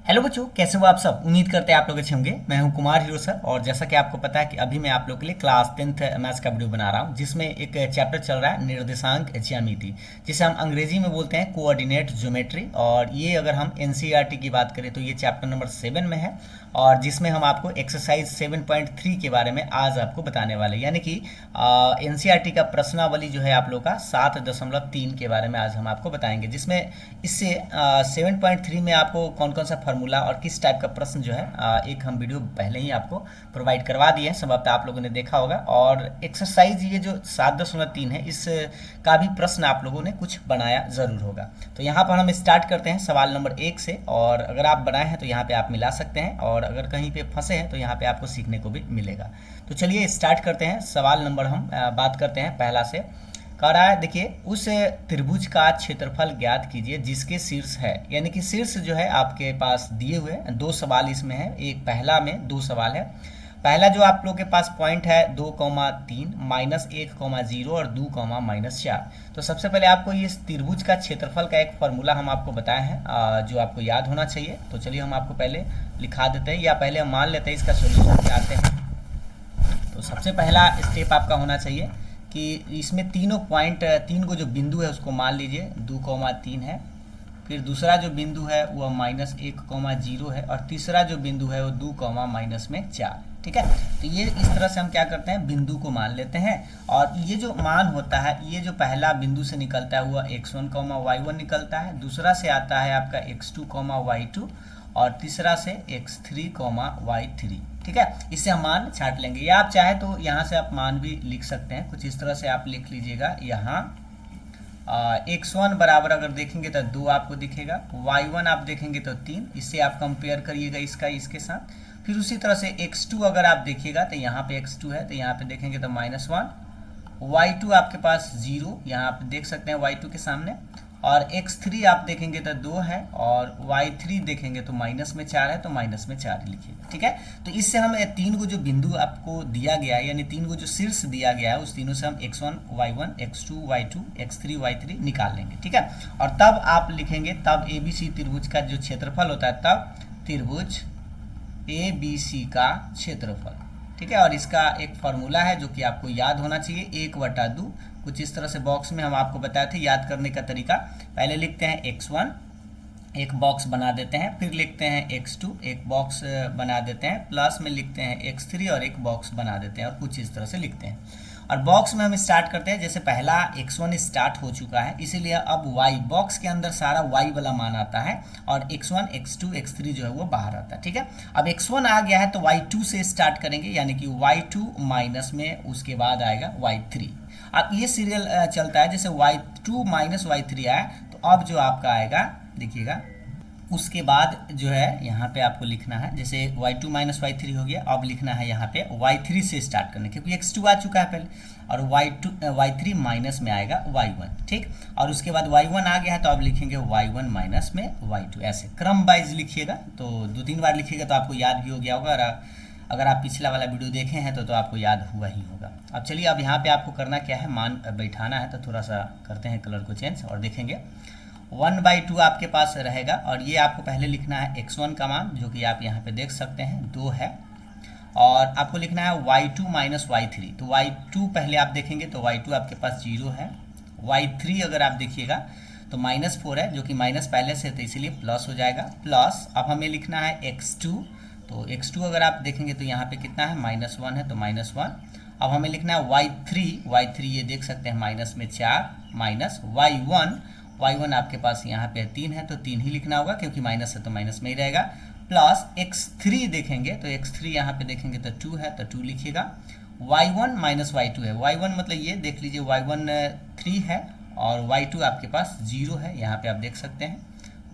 Hello बच्चों, कैसे हो आप सब। उम्मीद करते हैं आप लोग अच्छे होंगे। मैं हूं कुमार हीरो सर, और जैसा कि आपको पता है कि अभी मैं आप लोग के लिए क्लास 10th मैथ्स का वीडियो बना रहा हूं, जिसमें एक चैप्टर चल रहा है निर्देशांक ज्यामिति, जिसे हम अंग्रेजी में बोलते हैं कोऑर्डिनेट ज्योमेट्री। और ये अगर हम एनसीईआरटी की बात करें तो ये चैप्टर नंबर 7 में है, और जिसमें हम आपको एक्सरसाइज 7.3 के बारे में आज आपको बताने वाले, यानी कि एनसीईआरटी का प्रश्नावली जो है आप लोग का 7.3 के बारे में आज हम आपको बताएंगे, जिसमें इससे 7.3 में आपको कौन कौन सा फार्मूला और किस टाइप का प्रश्न जो है एक हम वीडियो पहले ही आपको प्रोवाइड करवा दिए हैं, सब आप लोगों ने देखा होगा। और एक्सरसाइज ये जो 7.3 है, इस का भी प्रश्न आप लोगों ने कुछ बनाया ज़रूर होगा। तो यहाँ पर हम स्टार्ट करते हैं सवाल नंबर 1 से, और अगर आप बनाए हैं तो यहाँ पे आप मिला सकते हैं, और अगर कहीं पे फंसे हैं तो यहाँ पे आपको सीखने को भी मिलेगा। तो चलिए स्टार्ट करते हैं। सवाल नंबर हम बात करते हैं पहला से। कह रहा है, देखिए, उस त्रिभुज का क्षेत्रफल ज्ञात कीजिए जिसके शीर्ष है, यानी कि शीर्ष जो है आपके पास दिए हुए दो सवाल इसमें है। एक पहला में दो सवाल है। पहला जो आप लोग के पास पॉइंट है 2,3 -1,0 और 2,-4। तो सबसे पहले आपको ये त्रिभुज का क्षेत्रफल का एक फॉर्मूला हम आपको बताए हैं जो आपको याद होना चाहिए। तो चलिए हम आपको पहले लिखा देते हैं, या पहले हम मान लेते हैं इसका सोल्यूशन चाहते हैं। तो सबसे पहला स्टेप आपका होना चाहिए कि इसमें तीन गो जो बिंदु है उसको मान लीजिए 2,3 है, फिर दूसरा जो बिंदु है वह -1,0 है, और तीसरा जो बिंदु है वो 2,-4। ठीक है, तो ये इस तरह से हम क्या करते हैं, बिंदु को मान लेते हैं। और ये जो मान होता है, ये जो पहला बिंदु से निकलता है वह x1, y1 निकलता है, दूसरा से आता है आपका x2, y2, और तीसरा से x3, y3। ठीक है, इससे हम मान छांट लेंगे, या आप चाहे तो यहाँ से आप मान भी लिख सकते हैं। कुछ इस तरह से आप लिख लीजिएगा। यहाँ x1 बराबर अगर देखेंगे तो 2 आपको दिखेगा, y1 आप देखेंगे तो 3। इससे आप कंपेयर करिएगा इसका इसके साथ। फिर उसी तरह से x2 अगर आप देखिएगा तो यहाँ पे x2 है, तो यहाँ पे देखेंगे तो -1। y2 आपके पास 0, यहाँ आप देख सकते हैं y2 के सामने। और x3 आप देखेंगे तो 2 है, और y3 देखेंगे तो -4 है, तो -4 ही लिखिएगा। ठीक है, तो इससे हम तीन गो जो बिंदु आपको दिया गया है, यानी तीन गो जो शीर्ष दिया गया है, उस तीनों से हम x1, y1, x2, y2, x3, y3 निकाल लेंगे। ठीक है, और तब आप लिखेंगे, तब ABC त्रिभुज का जो क्षेत्रफल होता है, तब त्रिभुज ABC का क्षेत्रफल। ठीक है, और इसका एक फॉर्मूला है जो कि आपको याद होना चाहिए, 1/2। कुछ इस तरह से बॉक्स में हम आपको बताए थे याद करने का तरीका। पहले लिखते हैं x1, एक बॉक्स बना देते हैं, फिर लिखते हैं x2, एक बॉक्स बना देते हैं, प्लस में लिखते हैं x3 और एक बॉक्स बना देते हैं, और कुछ इस तरह से लिखते हैं। और बॉक्स में हम स्टार्ट करते हैं, जैसे पहला x1 स्टार्ट हो चुका है, इसीलिए अब y बॉक्स के अंदर सारा y वाला मान आता है, और x1, x2, x3 जो है वो बाहर आता है। ठीक है, अब x1 आ गया है तो y2 से स्टार्ट करेंगे, यानी कि y2 माइनस में उसके बाद आएगा y3। अब ये सीरियल चलता है, जैसे y2 y3 आया तो अब जो आपका आएगा देखिएगा, उसके बाद जो है यहाँ पे आपको लिखना है, जैसे y2 y3 हो गया, अब लिखना है यहाँ पे y3 से स्टार्ट करने, क्योंकि x2 आ चुका है पहले, और y3 माइनस में आएगा y1। ठीक, और उसके बाद y1 आ गया है तो अब लिखेंगे y1 माइनस में y2। ऐसे क्रम वाइज लिखिएगा, तो 2-3 बार लिखिएगा तो आपको याद भी हो गया होगा। और अगर आप पिछला वाला वीडियो देखे हैं तो आपको याद हुआ ही होगा। अब चलिए, अब यहाँ पे आपको करना क्या है, मान बैठाना है। तो थोड़ा सा करते हैं कलर को चेंज, और देखेंगे 1/2 आपके पास रहेगा, और ये आपको पहले लिखना है x1 का मान, जो कि आप यहाँ पे देख सकते हैं 2 है, और आपको लिखना है y2 y3। तो y2 पहले आप देखेंगे तो y2 आपके पास 0 है, y3 अगर आप देखिएगा तो -4 है, जो कि माइनस पहले से तो इसीलिए प्लस हो जाएगा, प्लस अब हमें लिखना है x2। तो x2 अगर आप देखेंगे तो यहाँ पे कितना है, -1 है, तो -1। अब हमें लिखना है y3 ये देख सकते हैं माइनस में 4, माइनस y1 आपके पास यहाँ पे 3 है, तो 3 ही लिखना होगा, क्योंकि माइनस है तो माइनस में ही रहेगा, प्लस x3 देखेंगे तो x3 यहाँ पे देखेंगे तो 2 है, तो 2 लिखिएगा। y1 y2 है, y1 मतलब ये देख लीजिए y1 3 है, और y2 आपके पास 0 है, यहाँ पे आप देख सकते हैं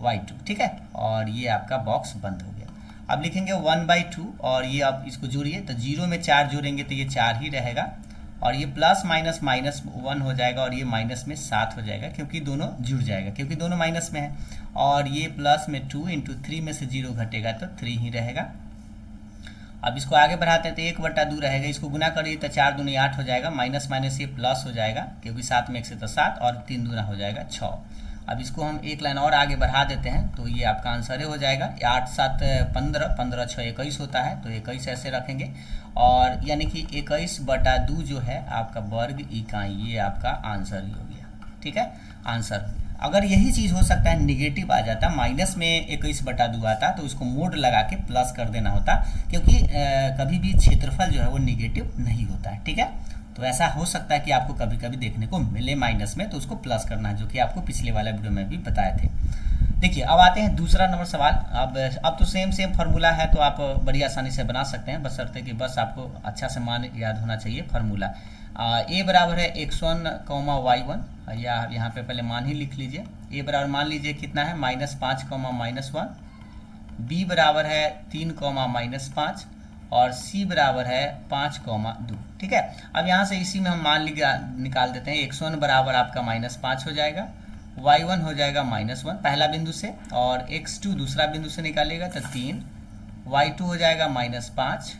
y2। ठीक है, और ये आपका बॉक्स बंद हो गया। अब लिखेंगे 1/2, और ये आप इसको जोड़िए, तो 0 में 4 जोड़ेंगे तो ये 4 ही रहेगा, और ये प्लस माइनस -1 हो जाएगा, और ये माइनस में 7 हो जाएगा, क्योंकि दोनों जुड़ जाएगा, क्योंकि दोनों माइनस में है। और ये प्लस में 2 × 3 में से 0 घटेगा तो 3 ही रहेगा। अब इसको आगे बढ़ाते हैं तो 1/2 रहेगा, इसको गुना करिए तो 4 दूनी 8 हो जाएगा, माइनस माइनस ये प्लस हो जाएगा, क्योंकि 7 में 1 से तो 7, और 3 दूना हो जाएगा 6। अब इसको हम एक लाइन और आगे बढ़ा देते हैं तो ये आपका आंसर हो जाएगा। 8 7 15, 15 6 21 होता है, तो 21 ऐसे रखेंगे। और यानी कि 21/2 जो है आपका वर्ग इकाई, ये आपका आंसर ही हो गया। ठीक है, आंसर हो गया। अगर यही चीज़ हो सकता है नेगेटिव आ जाता, माइनस में 21/2 आता, तो उसको मोड लगा के प्लस कर देना होता, क्योंकि कभी भी क्षेत्रफल जो है वो नेगेटिव नहीं होता है। ठीक है, तो ऐसा हो सकता है कि आपको कभी कभी देखने को मिले माइनस में, तो उसको प्लस करना है, जो कि आपको पिछले वाला वीडियो में भी बताए थे। देखिए अब आते हैं दूसरा नंबर सवाल। अब तो सेम फार्मूला है, तो आप बड़ी आसानी से बना सकते हैं, बशर्ते कि बस आपको अच्छा से मान याद होना चाहिए फार्मूला। ए बराबर है x1, y1, या यहाँ पे पहले मान ही लिख लीजिए। ए बराबर मान लीजिए कितना है -5, -1। बी बराबर है 3, -5, और सी बराबर है 5, 2। ठीक है, अब यहाँ से इसी में हम मान निकाल देते हैं। x1 बराबर आपका -5 हो जाएगा, y1 हो जाएगा -1 पहला बिंदु से, और x2 दूसरा बिंदु से निकालिएगा तो 3, y2 हो जाएगा -5,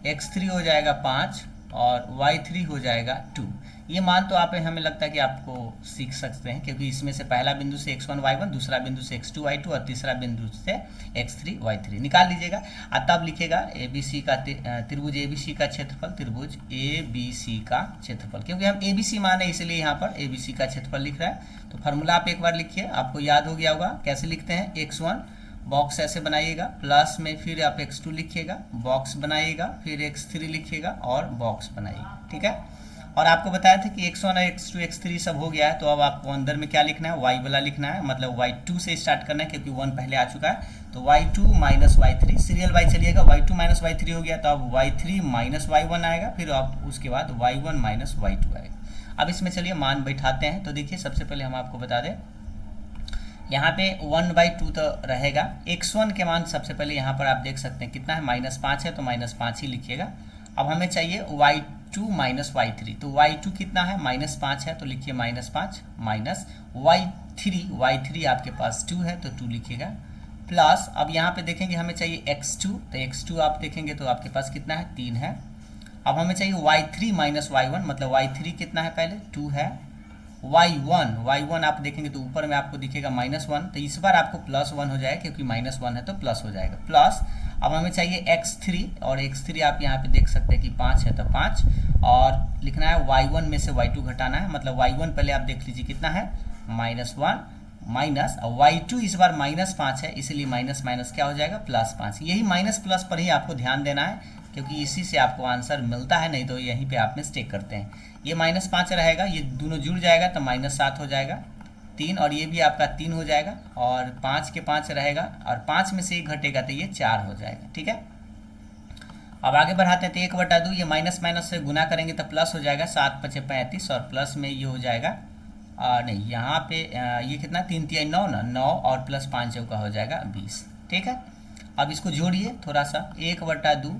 x3 हो जाएगा 5, और y3 हो जाएगा 2। ये मान तो आप हमें लगता है कि आपको सीख सकते हैं, क्योंकि इसमें से पहला बिंदु से x1 y1, दूसरा बिंदु से x2 y2, और तीसरा बिंदु से x3 y3 निकाल लीजिएगा। और तब लिखेगा ABC का त्रिभुज ABC का क्षेत्रफल, त्रिभुज ABC का क्षेत्रफल, क्योंकि हम ABC माने इसलिए यहाँ पर ABC का क्षेत्रफल लिख रहा है। तो फार्मूला आप एक बार लिखिए, आपको याद हो गया होगा। कैसे लिखते हैं? x1 बॉक्स ऐसे बनाइएगा, प्लस में फिर आप x2 लिखिएगा, बॉक्स बनाइएगा, फिर x3 लिखिएगा और बॉक्स बनाइएगा। ठीक है, और आपको बताया था कि x1 और x2 x3 सब हो गया है, तो अब आपको अंदर में क्या लिखना है? y वाला लिखना है, मतलब y2 से स्टार्ट करना है, क्योंकि 1 पहले आ चुका है। तो y2 minus y3 serial Y चलिएगा, y2 माइनस y3 हो गया, तो अब y3 माइनस y1 आएगा, फिर आप उसके बाद y1 माइनस y2 आएगा। अब इसमें चलिए मान बैठाते हैं। तो देखिए सबसे पहले हम आपको बता दें, यहाँ पे 1/2 तो रहेगा। x1 के मान सबसे पहले यहाँ पर आप देख सकते हैं कितना है, -5 है, तो -5 ही लिखिएगा। अब हमें चाहिए y2 माइनस y3, तो y2 कितना है? -5 है, तो लिखिए -5 माइनस y3 आपके पास 2 है, तो 2 लिखिएगा, प्लस अब यहाँ पे देखेंगे हमें चाहिए x2, तो x2 आप देखेंगे तो आपके पास कितना है? 3 है। अब हमें चाहिए y3 माइनस y1, मतलब y3 कितना है? पहले 2 है। y1 आप देखेंगे तो ऊपर में आपको दिखेगा -1, तो इस बार आपको +1 हो जाएगा, क्योंकि -1 है तो प्लस हो जाएगा, प्लस अब हमें चाहिए x3, और x3 आप यहाँ पे देख सकते हैं कि 5 है, तो 5, और लिखना है y1 में से y2 घटाना है, मतलब y1 पहले आप देख लीजिए कितना है? -1 माइनस, और y2 इस बार -5 है, इसलिए माइनस माइनस क्या हो जाएगा? +5। यही माइनस प्लस पर ही आपको ध्यान देना है, क्योंकि इसी से आपको आंसर मिलता है, नहीं तो यहीं पे आप मिस्टेक करते हैं। ये -5 रहेगा, ये दोनों जुड़ जाएगा तो -7 हो जाएगा, 3, और ये भी आपका 3 हो जाएगा, और 5 के 5 रहेगा, और 5 में से 1 घटेगा तो ये 4 हो जाएगा। ठीक है, अब आगे बढ़ाते हैं। तो 1/2 ये माइनस माइनस से गुना करेंगे तो प्लस हो जाएगा, 7 × 5 = 35, और प्लस में ये हो जाएगा नहीं, यहाँ पे ये कितना? 3 × 3 = 9 ना, 9 और प्लस 5 का हो जाएगा 20। ठीक है, अब इसको जोड़िए थोड़ा सा, 1/2,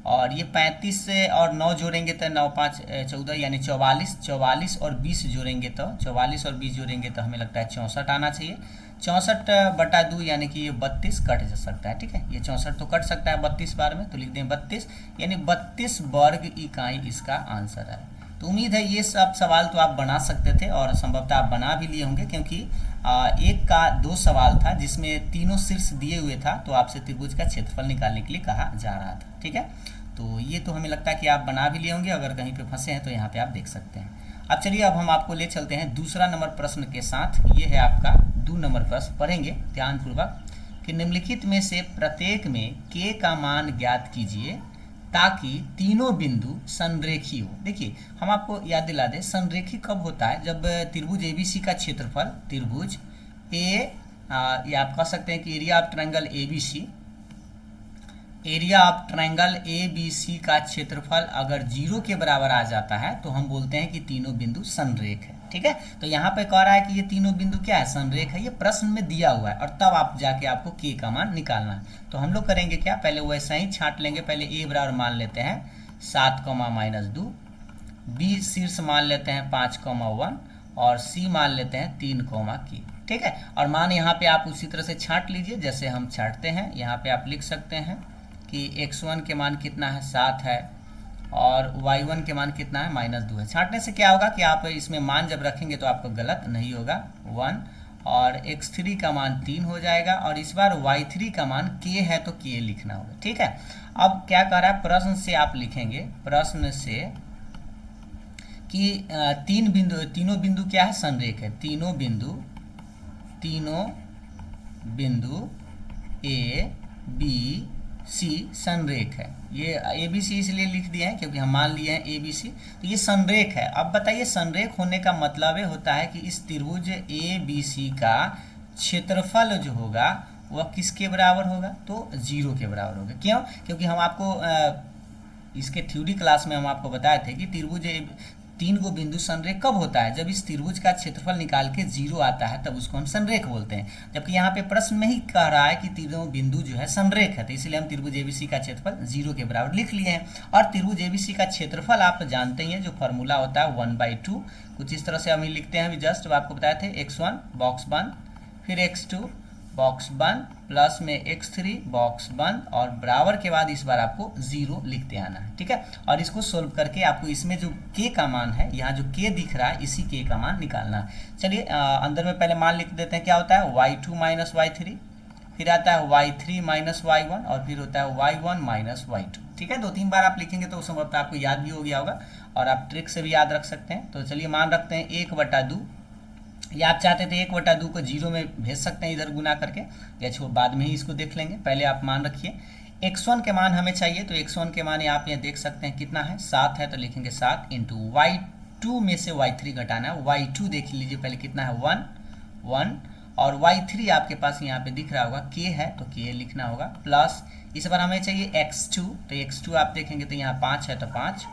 और ये 35 से और 9 जोड़ेंगे तो 9 × 5 = 14, यानी 44, 44 और 20 जोड़ेंगे तो 44 और 20 जोड़ेंगे तो हमें लगता है 64 आना चाहिए। 64/2 यानी कि ये 32 कट जा सकता है। ठीक है, ये 64 तो कट सकता है 32 बार में, तो लिख दें 32, यानी 32 वर्ग इकाई इसका आंसर है। तो उम्मीद है ये सब सवाल तो आप बना सकते थे, और संभवतः आप बना भी लिए होंगे, क्योंकि एक का 2 सवाल था जिसमें तीनों शीर्ष दिए हुए था, तो आपसे त्रिभुज का क्षेत्रफल निकालने के लिए कहा जा रहा था। ठीक है, तो ये तो हमें लगता है कि आप बना भी लिए होंगे, अगर कहीं पे फंसे हैं तो यहाँ पे आप देख सकते हैं। अब चलिए, अब हम आपको ले चलते हैं दूसरा नंबर प्रश्न के साथ। ये है आपका 2 नंबर प्रश्न, पढ़ेंगे ध्यानपूर्वक कि निम्नलिखित में से प्रत्येक में k का मान ज्ञात कीजिए ताकि तीनों बिंदु संरेखी हो। देखिए हम आपको याद दिला दें, संरेखी कब होता है? जब त्रिभुज ABC का क्षेत्रफल, त्रिभुज या आप कह सकते हैं कि एरिया ऑफ ट्रायंगल ABC का क्षेत्रफल अगर 0 के बराबर आ जाता है तो हम बोलते हैं कि तीनों बिंदु संरेख है। ठीक है, तो यहाँ पे कह रहा है कि ये तीनों बिंदु क्या है? संरेख है, ये प्रश्न में दिया हुआ है, और तब आप जाके आपको k का मान निकालना है। तो हम लोग करेंगे क्या? पहले वैसा ही छांट लेंगे। पहले a बराबर मान लेते हैं 7, -2, b शीर्ष मान लेते हैं 5, 1, और c मान लेते हैं 3, k। ठीक है, और मान यहाँ पे आप उसी तरह से छांट लीजिए जैसे हम छांटते हैं। यहाँ पे आप लिख सकते हैं कि x1 के मान कितना है? 7 है, और y1 के मान कितना है? -2 है। छांटने से क्या होगा कि आप इसमें मान जब रखेंगे तो आपको गलत नहीं होगा। 1 और x3 का मान 3 हो जाएगा, और इस बार y3 का मान k है तो k लिखना होगा। ठीक है, अब क्या कह रहा है प्रश्न से, आप लिखेंगे प्रश्न से कि तीनों बिंदु क्या है, संरेख है। तीनों बिंदु ए बी सी संरेख है। ये ए बी सी इसलिए लिख दिए हैं क्योंकि हम मान लिए हैं ए बी सी, तो ये संरेख है। अब बताइए संरेख होने का मतलब ये होता है कि इस त्रिभुज ए बी सी का क्षेत्रफल जो होगा वह किसके बराबर होगा, तो 0 के बराबर होगा। क्यों? क्योंकि हम आपको इसके थ्योरी क्लास में हम आपको बताए थे कि त्रिभुज तीन गो बिंदु संरेख कब होता है, जब इस त्रिभुज का क्षेत्रफल निकाल के 0 आता है तब उसको हम संरेख बोलते हैं। जबकि यहाँ पे प्रश्न में ही कह रहा है कि तीनों बिंदु जो है संरेख है, तो इसलिए हम त्रिभुज एबीसी का क्षेत्रफल 0 के बराबर लिख लिए हैं। और त्रिभुज एबीसी का क्षेत्रफल आप जानते ही हैं, जो फॉर्मूला होता है 1/2, कुछ इस तरह से हम लिखते हैं। अभी जस्ट आपको बताए थे x1 बॉक्स बंद, फिर x2 बॉक्स बंद, प्लस में x3 बॉक्स बंद, और बराबर के बाद इस बार आपको 0 लिखते आना है। ठीक है, और इसको सोल्व करके आपको इसमें जो k का मान है, यहाँ जो k दिख रहा है, इसी k का मान निकालना है। चलिए अंदर में पहले मान लिख देते हैं। क्या होता है y2 माइनस y3, फिर आता है y3 माइनस y1, और फिर होता है y1 माइनस y2। ठीक है, 2-3 बार आप लिखेंगे तो उस समय आपको याद भी हो गया होगा, और आप ट्रिक से भी याद रख सकते हैं। तो चलिए मान रखते हैं 1/2, या आप चाहते थे 1/2 को 0 में भेज सकते हैं इधर गुना करके, या छोड़ बाद में ही इसको देख लेंगे। पहले आप मान रखिए x1 के मान हमें चाहिए, तो x1 के मान आप ये देख सकते हैं कितना है, 7 है, तो लिखेंगे 7 इंटू y2 में से y3 घटाना है। y2 देख लीजिए पहले कितना है 1, और y3 आपके पास यहाँ पे दिख रहा होगा k है, तो k लिखना होगा, प्लस इस बार हमें चाहिए x2, तो x2 आप देखेंगे तो यहाँ 5 है, तो 5,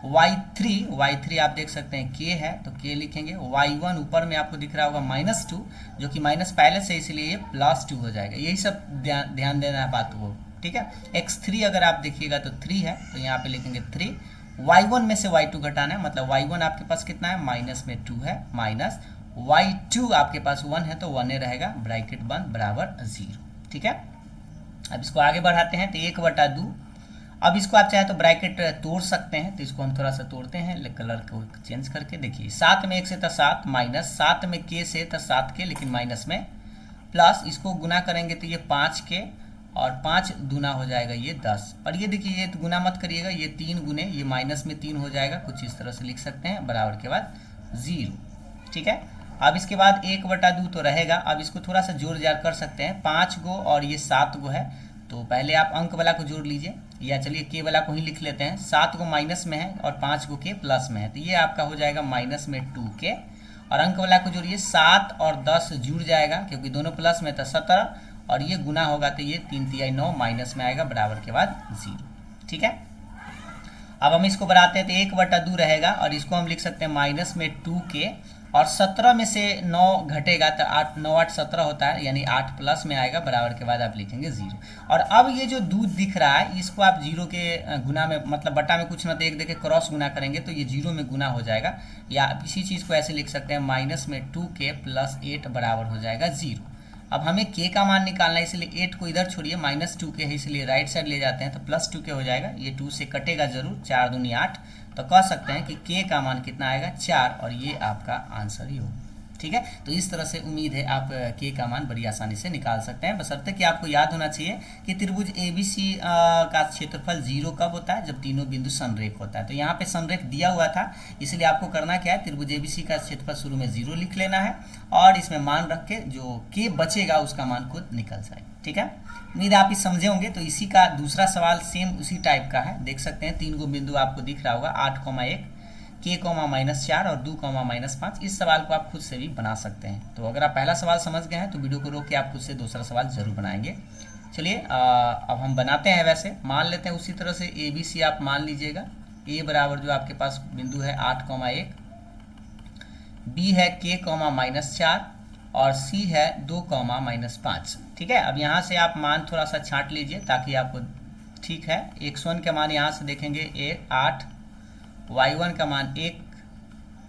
y3 आप देख सकते हैं k है, तो k लिखेंगे। y1 ऊपर में आपको दिख रहा होगा -2, जो कि माइनस पहले से, इसलिए ये +2 हो जाएगा। यही सब ध्यान देना है बात को। ठीक है, x3 अगर आप देखिएगा तो 3 है, तो यहाँ पे लिखेंगे 3, y1 में से y2 घटाना है, मतलब y1 आपके पास कितना है, माइनस में 2 है, माइनस y2 आपके पास 1 है, तो 1 रहेगा, ब्रैकेट बंद, बराबर 0। ठीक है, अब इसको आगे बढ़ाते हैं, तो 1/2, अब इसको आप चाहे तो ब्रैकेट तोड़ सकते हैं, तो इसको हम थोड़ा सा तोड़ते हैं कलर को चेंज करके। देखिए 7 में 1 से था 7, माइनस 7 में k से था 7k, लेकिन माइनस में, प्लस इसको गुना करेंगे तो ये 5k, और 5 दूना हो जाएगा ये 10, और ये देखिए ये गुना मत करिएगा, ये 3 गुने ये माइनस में 3 हो जाएगा, कुछ इस तरह से लिख सकते हैं, बराबर के बाद 0। ठीक है, अब इसके बाद 1/2 तो रहेगा। अब इसको थोड़ा सा जोड़ जाड़ कर सकते हैं, 5 गो और ये 7 गो है, तो पहले आप अंक वाला को जोड़ लीजिए, या चलिए के वाला को ही लिख लेते हैं। 7 को माइनस में है और 5 को के प्लस में है, तो ये आपका हो जाएगा माइनस में 2k, और अंक वाला को जोड़िए, 7 और 10 जुड़ जाएगा क्योंकि दोनों प्लस में था 17, और ये गुना होगा तो ये 3 तिहाई 9 माइनस में आएगा, बराबर के बाद 0। ठीक है, अब हम इसको बढ़ाते हैं तो 1/2 रहेगा, और इसको हम लिख सकते हैं माइनस में 2k, और 17 में से 9 घटेगा तो 8 9 8 17 होता है, यानी 8 प्लस में आएगा, बराबर के बाद आप लिखेंगे 0। और अब ये जो दूध दिख रहा है इसको आप 0 के गुना में, मतलब बटा में कुछ ना तो एक देखे क्रॉस गुना करेंगे तो ये 0 में गुना हो जाएगा, या आप इसी चीज़ को ऐसे लिख सकते हैं, माइनस में 2k प्लस 8 बराबर हो जाएगा 0। अब हमें k का मान निकालना है, इसलिए 8 को इधर छोड़िए, -2k है इसलिए राइट साइड ले जाते हैं, तो +2k हो जाएगा, ये 2 से कटेगा जरूर, 4 दूनी 8, तो कह सकते हैं कि k का मान कितना आएगा 4, और ये आपका आंसर ही होगा। ठीक है, तो इस तरह से उम्मीद है आप k का मान बड़ी आसानी से निकाल सकते हैं, बशर्ते कि आपको याद होना चाहिए कि त्रिभुज ABC का क्षेत्रफल 0 कब होता है, जब तीनों बिंदु संरेख होता है। तो यहाँ पे संरेख दिया हुआ था, इसलिए आपको करना क्या है, त्रिभुज ABC का क्षेत्रफल शुरू में 0 लिख लेना है, और इसमें मान रख के जो k बचेगा उसका मान खुद निकल जाएगा। ठीक है, उम्मीद आप इस समझे होंगे। तो इसी का दूसरा सवाल सेम उसी टाइप का है, देख सकते हैं 3 गो बिंदु आपको दिख रहा होगा, 8,1, k, -4 और 2, -5। इस सवाल को आप खुद से भी बना सकते हैं। तो अगर आप पहला सवाल समझ गए हैं तो वीडियो को रोक के आप खुद से दूसरा सवाल जरूर बनाएंगे। चलिए अब हम बनाते हैं, वैसे मान लेते हैं उसी तरह से ABC आप मान लीजिएगा। A बराबर जो आपके पास बिंदु है 8,1, B है k, -4, और C है 2, -5। ठीक है, अब यहाँ से आप मान थोड़ा सा छांट लीजिए ताकि आपको ठीक है। x1 का मान यहाँ से देखेंगे 8, y1 का मान 1,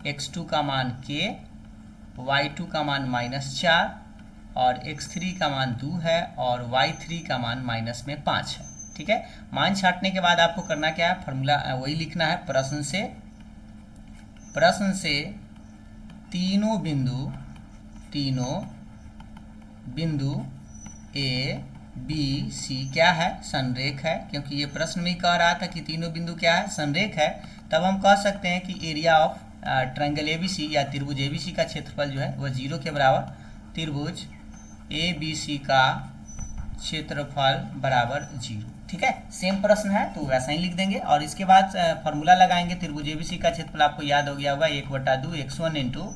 x2 का मान k, y2 का मान -4, और x3 का मान 2 है, और y3 का मान -5 है। ठीक है, मान छांटने के बाद आपको करना क्या है, फॉर्मूला वही लिखना है, प्रश्न से तीनों बिंदु ए बी सी क्या है, संरेख है। क्योंकि ये प्रश्न में कह रहा था कि तीनों बिंदु क्या है, संरेख है, तब हम कह सकते हैं कि एरिया ऑफ ट्रायंगल एबीसी या त्रिभुज एबीसी का क्षेत्रफल जो है वह 0 के बराबर, त्रिभुज एबीसी का क्षेत्रफल बराबर 0। ठीक है, सेम प्रश्न है तो वैसा ही लिख देंगे। और इसके बाद फॉर्मूला लगाएंगे। त्रिभुज एबीसी का क्षेत्रफल आपको याद हो गया होगा, 1/2 x1 into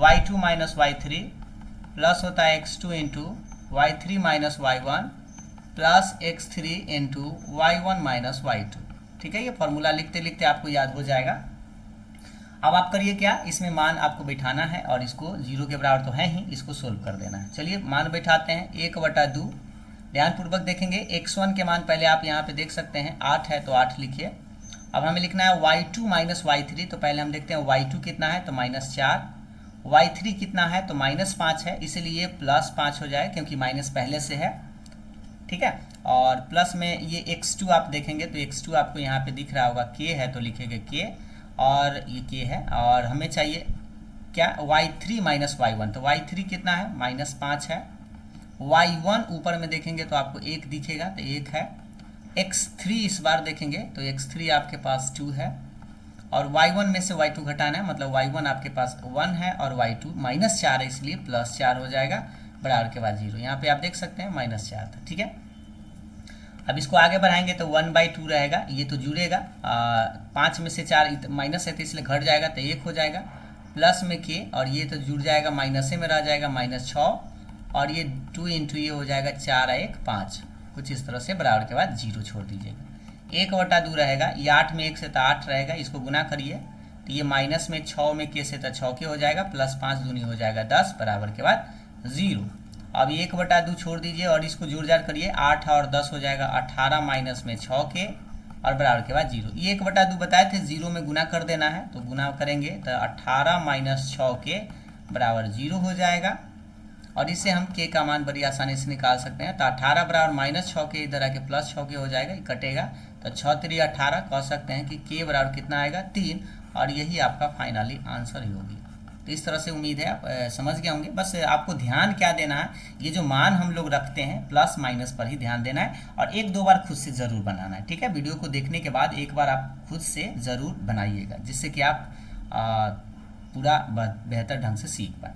y2 minus y3 plus होता है x2 into y3 minus y1 plus x3 into y1 minus y2। ठीक है, ये फॉर्मूला लिखते लिखते आपको याद हो जाएगा। अब आप करिए क्या, इसमें मान आपको बैठाना है और इसको 0 के बराबर तो है ही, इसको सोल्व कर देना है। चलिए मान बैठाते हैं। 1/2, ध्यानपूर्वक देखेंगे। x1 के मान पहले आप यहाँ पे देख सकते हैं, 8 है तो 8 लिखिए। अब हमें लिखना है y2 माइनस y3, तो पहले हम देखते हैं y2 कितना है, तो -4, y3 कितना है, तो -5 है, इसीलिए +5 हो जाए क्योंकि माइनस पहले से है। ठीक है, और प्लस में ये x2 आप देखेंगे तो x2 आपको यहाँ पे दिख रहा होगा k है, तो लिखेंगे k, और ये k है। और हमें चाहिए क्या, y3 माइनस y1, तो y3 कितना है, -5 है। y1 ऊपर में देखेंगे तो आपको 1 दिखेगा, तो 1 है। x3 इस बार देखेंगे तो x3 आपके पास 2 है, और y1 में से y2 घटाना है, मतलब y1 आपके पास 1 है और y2 -4 है, इसलिए +4 हो जाएगा, बराबर के बाद 0। यहाँ पे आप देख सकते हैं -4 था। ठीक है, अब इसको आगे बढ़ाएंगे तो 1/2 रहेगा, ये तो जुड़ेगा, 5 में से 4 माइनस है तो इसलिए घट जाएगा, तो 1 हो जाएगा, प्लस में k, और ये तो जुड़ जाएगा, माइनस में रह जाएगा, -6, और ये 2 इंटू ये हो जाएगा 4 1 5, कुछ इस तरह से, बराबर के बाद 0 छोड़ दीजिएगा। 1/2 रहेगा, ये 8 में 1 से तो 8 रहेगा, इसको गुना करिए तो ये माइनस में 6 में k से तो 6 के हो जाएगा, प्लस 5 दूनी हो जाएगा 10, बराबर के बाद 0। अब 1/2 छोड़ दीजिए और इसको जोड़ जाड़ करिए, 8 और 10 हो जाएगा 18 माइनस में 6 के, और बराबर के बाद 0। ये 1/2 बताए थे 0 में गुना कर देना है, तो गुना करेंगे तो 18 माइनस 6 के बराबर 0 हो जाएगा। और इससे हम k का मान बड़ी आसानी से निकाल सकते हैं, तो 18 बराबर -6 के, इधर आके +6 के हो जाएगा, कटेगा, तो 6 3 18, कह सकते हैं कि k बराबर कितना आएगा, 3, और यही आपका फाइनली आंसर ही होगी। तो इस तरह से उम्मीद है आप समझ गए होंगे। बस आपको ध्यान क्या देना है, ये जो मान हम लोग रखते हैं प्लस माइनस पर ही ध्यान देना है, और 1-2 बार खुद से ज़रूर बनाना है। ठीक है, वीडियो को देखने के बाद एक बार आप खुद से ज़रूर बनाइएगा, जिससे कि आप पूरा बेहतर ढंग से सीख पाए।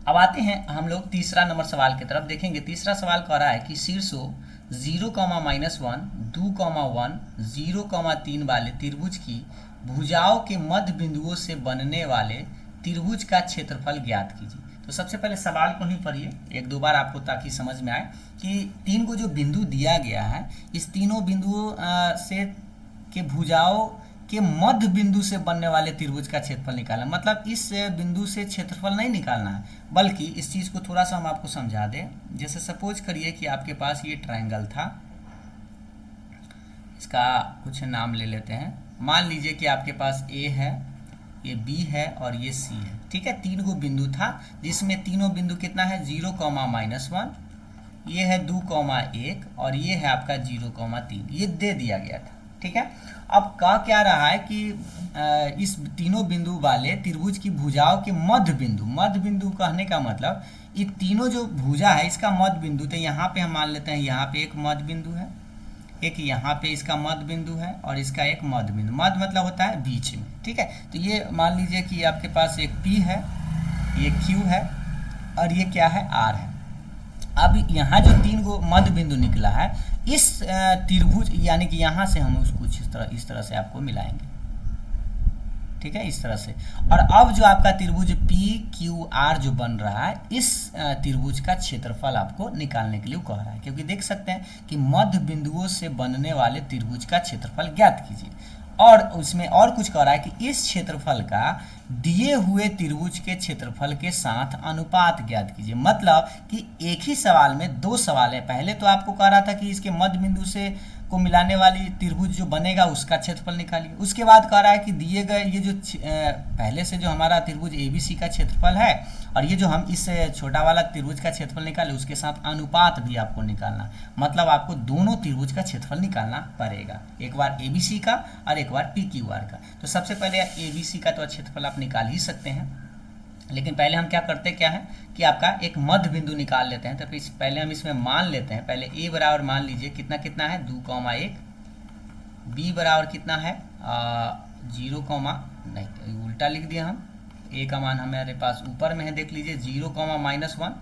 अब आते हैं हम लोग तीसरा नंबर सवाल की तरफ। देखेंगे तीसरा सवाल कह रहा है कि शीर्षों 0, -1, 2, 1, 0, 3 वाले त्रिभुज की भुजाओं के मध्य बिंदुओं से बनने वाले त्रिभुज का क्षेत्रफल ज्ञात कीजिए। तो सबसे पहले सवाल को ही पढ़िए 1-2 बार आपको, ताकि समझ में आए कि 3 को जो बिंदु दिया गया है, इस तीनों बिंदुओं से के भुजाओं के मध्य बिंदु से बनने वाले त्रिभुज का क्षेत्रफल निकालना। मतलब इस बिंदु से क्षेत्रफल नहीं निकालना है, बल्कि इस चीज़ को थोड़ा सा हम आपको समझा दें। जैसे सपोज करिए कि आपके पास ये ट्रायंगल था, इसका कुछ नाम ले लेते हैं। मान लीजिए कि आपके पास A है, ये B है और ये C है। ठीक है, 3 गो बिंदु था, जिसमें तीनों बिंदु कितना है, 0, -1, ये है 2, 1, और ये है आपका 0, 3, ये दे दिया गया था। ठीक है, अब कह क्या रहा है कि इस तीनों बिंदु वाले त्रिभुज की भुजाओं के मध्य बिंदु कहने का मतलब ये तीनों जो भुजा है इसका मध्य बिंदु, तो यहाँ पे हम मान लेते हैं, यहाँ पे एक मध्य बिंदु है, एक यहाँ पे इसका मध्य बिंदु है, और इसका एक मध्य बिंदु। मध्य मतलब होता है बीच में। ठीक है, तो ये मान लीजिए कि आपके पास एक P है, ये Q है, और ये क्या है, R है। अब यहाँ जो 3 गो मध्य बिंदु निकला है, इस त्रिभुज यानी कि यहाँ से हम उसको इस तरह से आपको मिलाएंगे। ठीक है, इस तरह से। और अब जो आपका त्रिभुज PQR जो बन रहा है, इस त्रिभुज का क्षेत्रफल आपको निकालने के लिए कह रहा है, क्योंकि देख सकते हैं कि मध्य बिंदुओं से बनने वाले त्रिभुज का क्षेत्रफल ज्ञात कीजिए। और उसमें और कुछ कह रहा है कि इस क्षेत्रफल का दिए हुए त्रिभुज के क्षेत्रफल के साथ अनुपात ज्ञात कीजिए। मतलब कि एक ही सवाल में 2 सवाल है। पहले तो आपको कह रहा था कि इसके मध्य बिंदु से को मिलाने वाली त्रिभुज जो बनेगा उसका क्षेत्रफल निकालिए। उसके बाद कह रहा है कि दिए गए ये जो पहले से जो हमारा त्रिभुज ABC का क्षेत्रफल है, और ये जो हम इस छोटा वाला त्रिभुज का क्षेत्रफल निकाले, उसके साथ अनुपात भी आपको निकालना। मतलब आपको दोनों त्रिभुज का क्षेत्रफल निकालना पड़ेगा, एक बार ABC का और एक बार PQR का। तो सबसे पहले ABC का तो क्षेत्रफल आप निकाल ही सकते हैं। लेकिन पहले हम क्या करते क्या है कि आपका एक मध्य बिंदु निकाल लेते हैं। तो फिर पहले हम इसमें मान लेते हैं, पहले ए बराबर मान लीजिए कितना कितना है 2,1, बी बराबर कितना है 0, नहीं उल्टा लिख दिया हम, ए का मान हमारे पास ऊपर में है देख लीजिए 0, -1,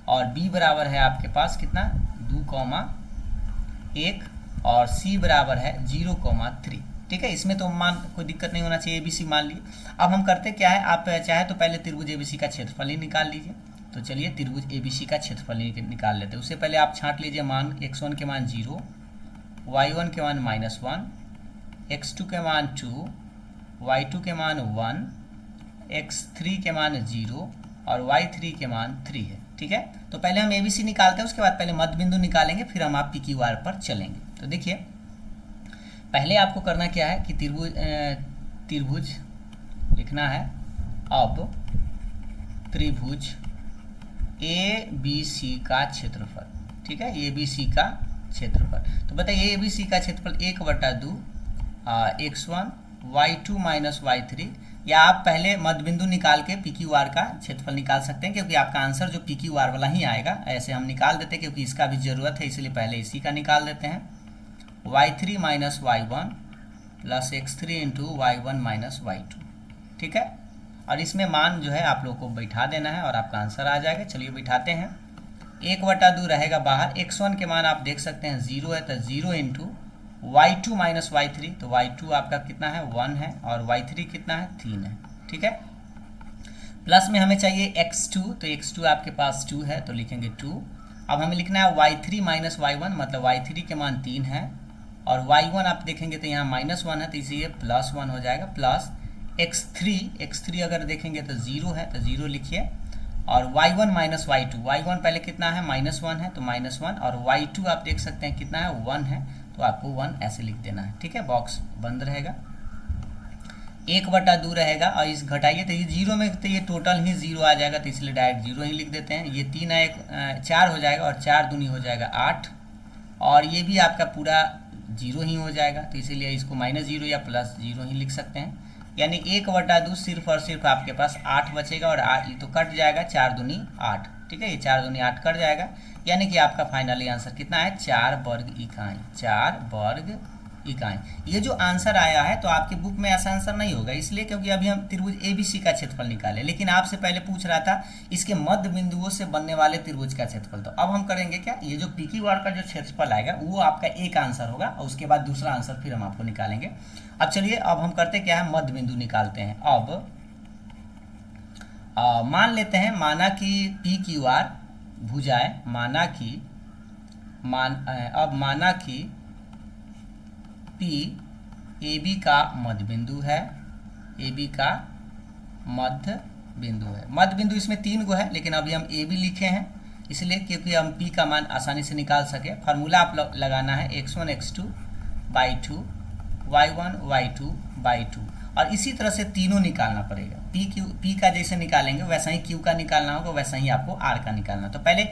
और बी बराबर है आपके पास कितना 2,1 और सी बराबर है 0,3। ठीक है, इसमें तो मान कोई दिक्कत नहीं होना चाहिए, एबीसी मान लिए। अब हम करते क्या है, आप चाहे तो पहले त्रिभुज एबीसी का क्षेत्रफल ही निकाल लीजिए। तो चलिए त्रिभुज एबीसी का क्षेत्रफल निकाल लेते हैं। उससे पहले आप छांट लीजिए मान, x1 के मान 0, y1 के मान -1, x2 के मान 2, y2 के मान 1, x3 के मान 0 और y3 के मान 3 है। ठीक है, तो पहले हम एबीसी निकालते हैं, उसके बाद पहले मध्य बिंदु निकालेंगे, फिर हम आप PQR पर चलेंगे। तो देखिए पहले आपको करना क्या है कि त्रिभुज लिखना है। अब त्रिभुज ABC का क्षेत्रफल, ठीक है, ABC का क्षेत्रफल। तो बताइए ABC का क्षेत्रफल 1/2 x1 y2 - y3, या आप पहले मध्य बिंदु निकाल के PQR का क्षेत्रफल निकाल सकते हैं, क्योंकि आपका आंसर जो PQR वाला ही आएगा। ऐसे हम निकाल देते हैं क्योंकि इसका भी ज़रूरत है, इसलिए पहले इसी का निकाल देते हैं। y3 - y1 + x3 × y1 - y2। ठीक है, और इसमें मान जो है आप लोग को बैठा देना है और आपका आंसर आ जाएगा। चलिए बैठाते हैं। 1/2 रहेगा बाहर, x1 के मान आप देख सकते हैं 0 है, तो 0 × y2 - y3, तो y2 आपका कितना है 1 है और y3 कितना है 3 है। ठीक है, प्लस में हमें चाहिए x2, तो x2 आपके पास 2 है तो लिखेंगे 2। अब हमें लिखना है y3 - y1, मतलब y3 के मान 3 है और y1 आप देखेंगे तो यहाँ -1 है, तो इसलिए +1 हो जाएगा, प्लस x3 अगर देखेंगे तो 0 है, तो 0 लिखिए, और y1 - y2, y1 पहले कितना है -1 है, तो -1, और y2 आप देख सकते हैं कितना है 1 है, तो आपको 1 ऐसे लिख देना है। ठीक है, बॉक्स बंद रहेगा। 1/2 रहेगा और इस घटाइए तो ये 0 में, तो ये टोटल ही 0 आ जाएगा, तो इसलिए डायरेक्ट 0 ही लिख देते हैं। ये 3 है 4 हो जाएगा और 4 दूनी हो जाएगा 8, और ये भी आपका पूरा 0 ही हो जाएगा, तो इसीलिए इसको -0 या +0 ही लिख सकते हैं। यानी 1/2 सिर्फ और सिर्फ आपके पास 8 बचेगा, और 8 तो कट जाएगा, 4 दूनी 8। ठीक है, ये 4 दूनी 8 कट जाएगा, यानी कि आपका फाइनली आंसर कितना है 4 वर्ग इकाई, 4 वर्ग इकाई। ये जो आंसर आया है तो आपके बुक में ऐसा आंसर नहीं होगा, इसलिए क्योंकि अभी हम त्रिभुज ABC का क्षेत्रफल निकाले, लेकिन आपसे पहले पूछ रहा था इसके मध्य बिंदुओं से बनने वाले त्रिभुज का क्षेत्रफल। तो अब हम करेंगे क्या, ये जो PQR का जो क्षेत्रफल आएगा वो आपका एक आंसर होगा, और उसके बाद दूसरा आंसर फिर हम आपको निकालेंगे। अब चलिए, अब हम करते क्या है, मध्य बिंदु निकालते हैं। अब मान लेते हैं, माना कि PQR भुजाएं, माना कि AB का मध्य बिंदु है, AB का मध्य बिंदु है। मध्य बिंदु इसमें 3 गो है, लेकिन अभी हम AB लिखे हैं इसलिए क्योंकि हम P का मान आसानी से निकाल सके। फार्मूला आप लगाना है x1 x2 by 2, y1 y2 by 2, और इसी तरह से तीनों निकालना पड़ेगा। P का जैसे निकालेंगे वैसा ही Q का निकालना होगा, वैसा ही आपको R का निकालना। तो पहले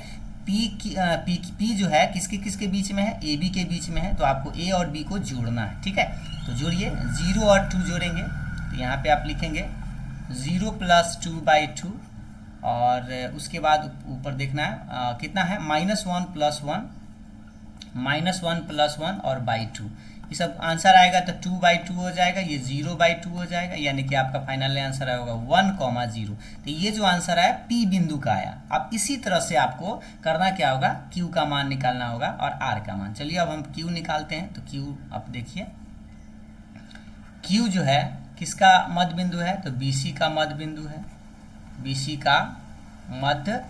P जो है किसके किसके बीच में है, AB के बीच में है, तो आपको A और B को जोड़ना है। ठीक है, तो जोड़िए, 0 और 2 जोड़ेंगे, तो यहाँ पे आप लिखेंगे 0 + 2/2, और उसके बाद ऊपर देखना है कितना है -1 + 1 और बाई 2। ये सब आंसर आएगा तो 2/2 हो जाएगा, ये 0/2 हो जाएगा, यानी कि आपका फाइनल आंसर आएगा 1,0। तो ये जो आंसर आया P बिंदु का आया। अब इसी तरह से आपको करना क्या होगा, Q का मान निकालना होगा और R का मान। चलिए अब हम Q निकालते हैं। तो Q आप देखिए, Q जो है किसका मध्य बिंदु है, तो BC का मध्य बिंदु है, BC का मध्य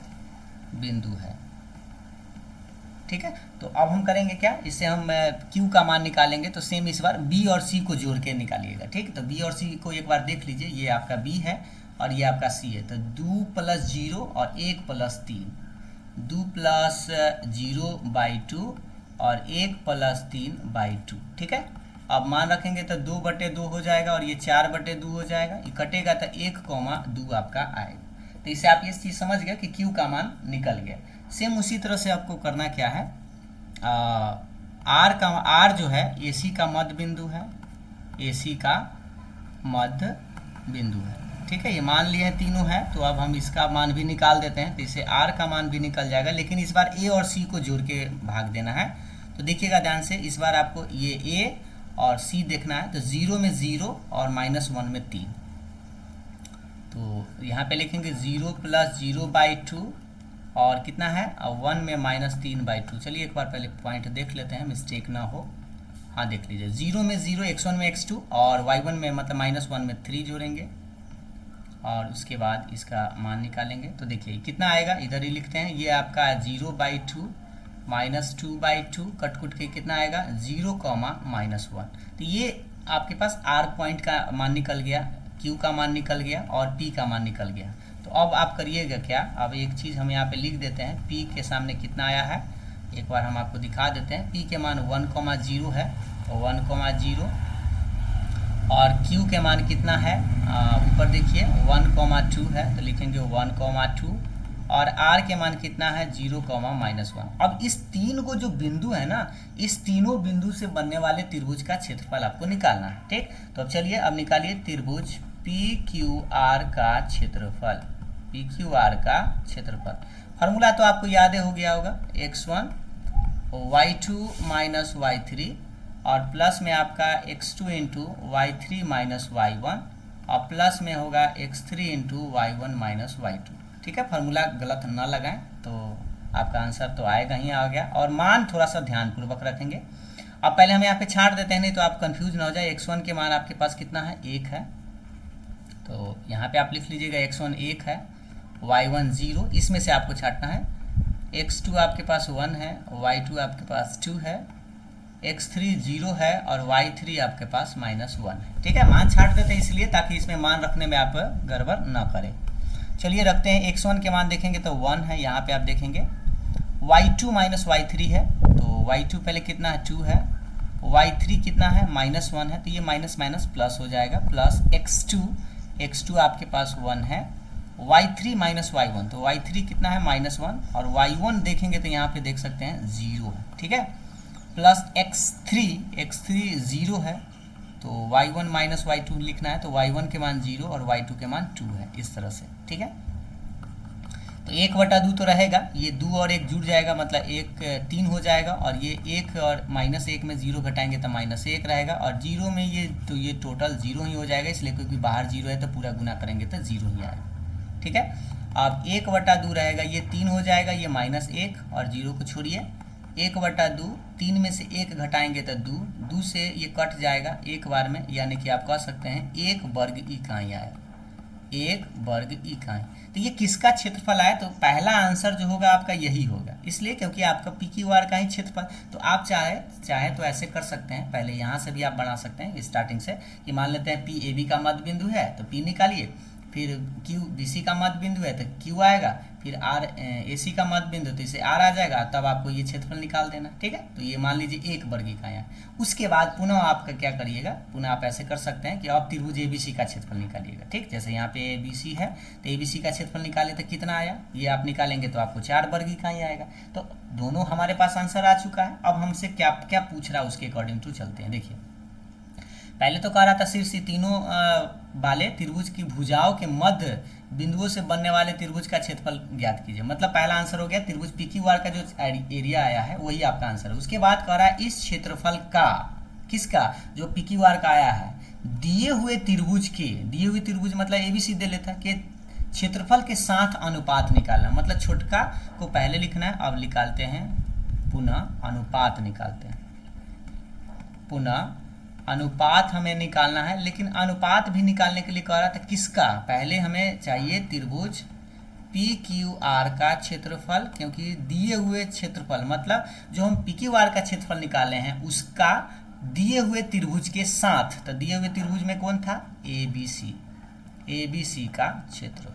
बिंदु है। ठीक है, तो अब हम करेंगे क्या, इससे हम Q का मान निकालेंगे, तो सेम इस बार B और C को जोड़ के निकालिएगा। ठीक, तो B और C को एक बार देख लीजिए, ये आपका B है और ये आपका C है, तो 2 + 0 और 1 + 3, 2 + 0/2 और 1 + 3/2। ठीक है, अब मान रखेंगे तो 2/2 हो जाएगा और ये 4/2 हो जाएगा, ये कटेगा तो 1,2 आपका आएगा। तो इससे आप ये चीज़ समझ गए कि Q का मान निकल गया। सेम उसी तरह से आपको करना क्या है, R जो है AC का मध्य बिंदु है, AC का मध्य बिंदु है। ठीक है, ये मान लिए हैं तीनों है, तो अब हम इसका मान भी निकाल देते हैं, तो इसे आर का मान भी निकल जाएगा, लेकिन इस बार ए और सी को जोड़ के भाग देना है। तो देखिएगा ध्यान से, इस बार आपको ये ए और सी देखना है, तो 0 में 0 और -1 में 3, तो यहाँ पे लिखेंगे 0 + 0/2 और कितना है 1 में -3/2। चलिए एक बार पहले पॉइंट देख लेते हैं, मिस्टेक ना हो। हाँ देख लीजिए, 0 में 0, x1 में x2 और y1 में मतलब -1 में 3 जोड़ेंगे और उसके बाद इसका मान निकालेंगे। तो देखिए कितना आएगा, इधर ही लिखते हैं, ये आपका 0/2 -2/2 कट के कितना आएगा 0, -1। तो ये आपके पास r पॉइंट का मान निकल गया, q का मान निकल गया और p का मान निकल गया। तो अब आप करिएगा क्या, अब एक चीज़ हम यहाँ पे लिख देते हैं, p के सामने कितना आया है एक बार हम आपको दिखा देते हैं। p के मान 1,0 है, तो 1,0 और q के मान कितना है, ऊपर देखिए 1,2 है, तो लिखेंगे 1,2 और r के मान कितना है 0, -1। अब इस तीन को जो बिंदु है ना, इस तीनों बिंदु से बनने वाले त्रिभुज का क्षेत्रफल आपको निकालना है। ठीक, तो अब चलिए अब निकालिए त्रिभुज PQR का क्षेत्रफल, PQR का क्षेत्रफल। फार्मूला तो आपको याद हो गया होगा, x1 y2 - y3 और प्लस में आपका x2 × y3 - y1 और प्लस में होगा x3 × y1 - y2। ठीक है, फार्मूला गलत ना लगाएं तो आपका आंसर तो आएगा ही आ गया। और मान थोड़ा सा ध्यानपूर्वक रखेंगे। अब पहले हम यहाँ पे छांट देते हैं, नहीं तो आप कंफ्यूज ना हो जाए। x1 के मान आपके पास कितना है 1 है, तो यहाँ पे आप लिख लीजिएगा x1 1 है, y1 0, इसमें से आपको छांटना है। x2 आपके पास 1 है, y2 आपके पास 2 है, x3 0 है और y3 आपके पास -1 है। ठीक है, मान छांट देते हैं इसलिए ताकि इसमें मान रखने में आप गड़बड़ ना करें। चलिए रखते हैं, x1 के मान देखेंगे तो 1 है, यहाँ पे आप देखेंगे y2 - y3 है, तो y2 पहले कितना है 2 है, y3 कितना है -1 है, तो ये माइनस माइनस प्लस हो जाएगा, प्लस x2 आपके पास 1 है, y3 - y1, तो y3 कितना है -1 और y1 देखेंगे तो यहाँ पे देख सकते हैं 0 है। ठीक है, प्लस x3 0 है, तो y1 - y2 लिखना है, तो y1 के मान 0 और y2 के मान 2 है, इस तरह से। ठीक है, तो 1/2 तो रहेगा, ये 2 और 1 जुड़ जाएगा, मतलब 1 3 हो जाएगा और ये 1 और -1 में 0 घटाएंगे तो -1 रहेगा और 0 में ये, तो ये टोटल 0 ही हो जाएगा, इसलिए क्योंकि बाहर 0 है तो पूरा गुना करेंगे तो 0 ही आएगा। ठीक है, अब 1/2 रहेगा, ये 3 हो जाएगा, ये -1 और 0 को छोड़िए, 1/2, 3 में से 1 घटाएंगे तो 2 से ये कट जाएगा एक बार में, यानी कि आप कह सकते हैं 1 वर्ग इकाई आएगा, 1 वर्ग इकाई। तो ये किसका क्षेत्रफल आया, तो पहला आंसर जो होगा आपका यही होगा, इसलिए क्योंकि आपका PQR का ही क्षेत्रफल। तो आप चाहे तो ऐसे कर सकते हैं, पहले यहाँ से भी आप बना सकते हैं स्टार्टिंग से, कि मान लेते हैं PAB का मध्य बिंदु है तो P निकालिए, फिर QBC का मध्य बिंदु है तो Q आएगा, फिर RAC का मध्य बिंदु तो इसे R आ जाएगा, तब आपको ये क्षेत्रफल निकाल देना। ठीक है, तो ये मान लीजिए 1 वर्ग इकाई है। उसके बाद पुनः आपका क्या करिएगा, पुनः आप ऐसे कर सकते हैं कि आप त्रिभुज ABC का क्षेत्रफल निकालिएगा। ठीक, जैसे यहाँ पे ABC है तो ABC का क्षेत्रफल निकाले तो कितना आया, ये आप निकालेंगे तो आपको 4 वर्ग इकाई आएगा। तो दोनों हमारे पास आंसर आ चुका है। अब हमसे क्या क्या पूछ रहा है उसके अकॉर्डिंग टू चलते हैं। देखिए, पहले तो कह रहा था शीर्ष तीनों वाले त्रिभुज की भुजाओं के मध्य बिंदुओं से बनने वाले त्रिभुज का क्षेत्रफल ज्ञात कीजिए। मतलब पहला आंसर हो गया त्रिभुज PQR का जो एरिया आया है वही आपका आंसर है। उसके बाद कह रहा है इस क्षेत्रफल का, किसका, जो PQR का आया है, दिए हुए त्रिभुज के, दिए हुए त्रिभुज मतलब ABC दे लेता है, के क्षेत्रफल के साथ अनुपात निकालना। मतलब छोटका को पहले लिखना है, अब निकालते हैं पुनः अनुपात निकालते हैं, पुनः अनुपात हमें निकालना है। लेकिन अनुपात भी निकालने के लिए कह रहा था किसका, पहले हमें चाहिए त्रिभुज PQR का क्षेत्रफल, क्योंकि दिए हुए क्षेत्रफल मतलब जो हम PQR का क्षेत्रफल निकाले हैं उसका दिए हुए त्रिभुज के साथ, तो दिए हुए त्रिभुज में कौन था ABC का क्षेत्रफल।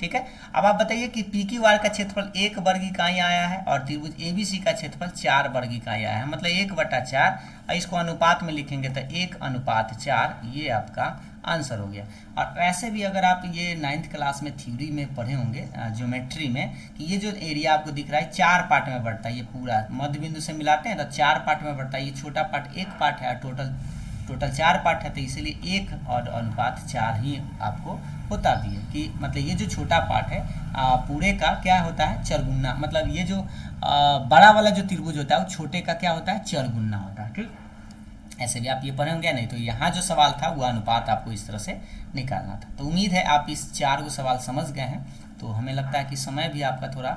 ठीक है, अब आप बताइए कि PQR का क्षेत्रफल 1 वर्ग इकाई आया है और त्रिभुज ABC का क्षेत्रफल 4 वर्ग इकाई आया है, मतलब 1/4। इसको अनुपात में लिखेंगे तो 1/4, ये आपका आंसर हो गया। और वैसे भी अगर आप ये 9th क्लास में थ्योरी में पढ़े होंगे ज्योमेट्री में, कि ये जो एरिया आपको दिख रहा है 4 पार्ट में बढ़ता है, ये पूरा मध्य बिंदु से मिलाते हैं तो 4 पार्ट में बढ़ता है। ये छोटा पार्ट 1 पार्ट है, टोटल टोटल 4 पार्ट है, तो इसीलिए 1 और अनुपात 4 ही आपको होता भी है कि मतलब ये जो छोटा पार्ट है पूरे का क्या होता है, चरगुना। मतलब ये जो बड़ा वाला जो त्रिभुज होता है वो छोटे का क्या होता है, चरगुना होता है। ठीक, ऐसे भी आप ये पढ़े होंगे। नहीं तो यहाँ जो सवाल था वो अनुपात आपको इस तरह से निकालना था। तो उम्मीद है आप इस 4 को सवाल समझ गए हैं। तो हमें लगता है कि समय भी आपका थोड़ा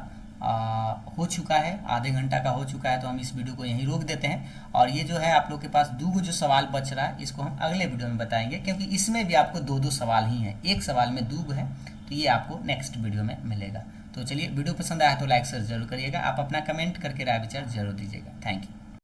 हो चुका है, आधे घंटा का हो चुका है, तो हम इस वीडियो को यहीं रोक देते हैं। और ये जो है आप लोग के पास 2 जो सवाल बच रहा है इसको हम अगले वीडियो में बताएंगे, क्योंकि इसमें भी आपको 2 सवाल ही हैं, एक सवाल में 2 है, तो ये आपको नेक्स्ट वीडियो में मिलेगा। तो चलिए, वीडियो पसंद आया तो लाइक शेयर जरूर करिएगा, आप अपना कमेंट करके राय विचार जरूर दीजिएगा। Thank you.